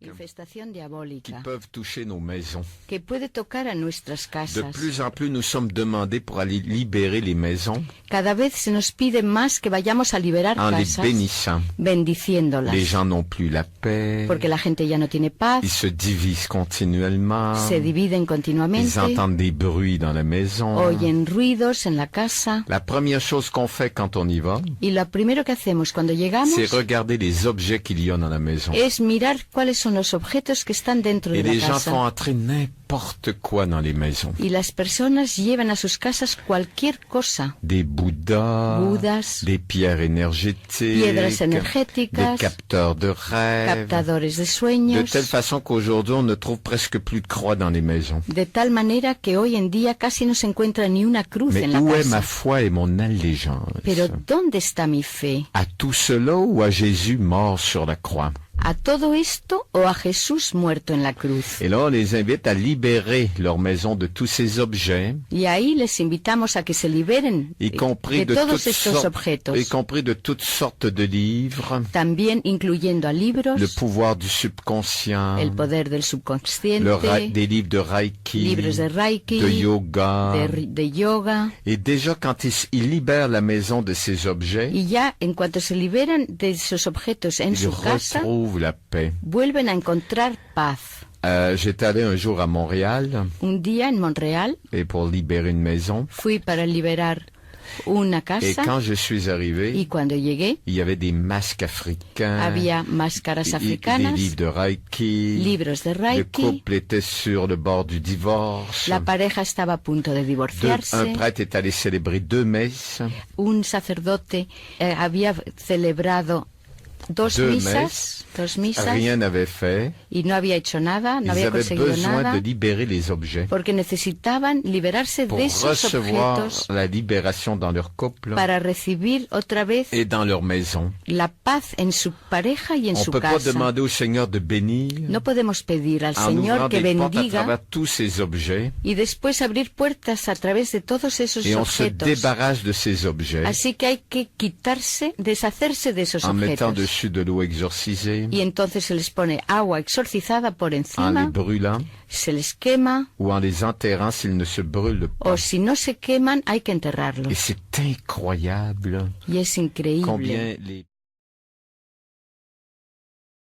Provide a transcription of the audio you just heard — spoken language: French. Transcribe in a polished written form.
infestación diabólica, qui peuvent toucher nos maisons. que puede tocar a nuestras De casas. plus en plus, nous sommes demandés pour aller libérer les maisons Cada vez se nos pide más que vayamos a liberar en les casas, bénissant. bendiciéndolas, Les gens n'ont plus la paix, porque la gente ya no tiene paz, ils se divisent continuellement, se dividen ils continuamente, entendent des bruits dans la maison. oyen ruidos en la casa, La première chose qu'on fait quand on y va, y lo primero que hacemos cuando llegamos c'est regarder les objets qu'il y a dans la maison. es mirar cuáles son los objetos que están dentro Et de les la gens font casa. entrer n'importe quoi dans les maisons. Y las personas llevan a sus casas cualquier cosa, Des Bouddhas, Budas, des pierres énergétiques, piedras des energéticas, capteurs de rêves, captadores de de sueños, telle façon qu'aujourd'hui on ne trouve presque plus de croix dans les maisons. de tal manera que hoy en día casi no se encuentra ni una cruz Mais en la où est ma casa. foi et mon allégeance? Pero ¿dónde está mi fe? À tout cela ou à Jésus mort sur la croix? ¿A todo esto o a Jesús muerto en la cruz? Et là, on les invite à libérer leur maison de tous ces objets, Y ahí les invitamos a que se liberen y compris de de todos toutes estos sortes, objetos, y compris de toutes sortes de livres, también incluyendo a libros, le pouvoir du subconscient, el poder del subconsciente, des livres de Reiki, libros de Reiki, de yoga. de yoga. Et déjà, quand ils libèrent la maison de ces objets, Y ya en cuanto se liberan de esos objetos en ils su casa, retrouvent la paix. vuelven a encontrar paz. J'étais allé un jour à Montréal Un día en Montreal et pour libérer une maison. fui para liberar una Et casa quand je suis arrivé, y cuando llegué il y avait des masques africains, había máscaras des africanas, livres de Reiki. libros de Le Reiki, couple était sur le bord du divorce. la pareja estaba a punto de Un divorciarse, prêtre est allé célébrer 2 messes. un sacerdote había celebrado dos misas, Rien n'avait fait. y no había hecho nada, no Ils había avaient conseguido besoin nada, de libérer les objets porque necesitaban liberarse pour de esos recevoir objetos la libération dans leur couple para recibir otra vez et dans leur maison. la paz en su pareja y en On su peut pas casa. demander au Seigneur de bénir No podemos pedir al en Señor ouvrant que des portes à bendiga travers tous ces objets y después abrir puertas a través de todos esos et on se objetos. débarrasse de ces objets Así que hay que quitarse, deshacerse de esos en mettant objetos. dessus de l'eau exorcisée, Y entonces se les pone agua exorcizada por en les encima, brûlant se les quema, ou en les enterrant s'ils ne se brûlent pas. o si no se queman hay que enterrarlos. Et c'est incroyable Y es increíble combien les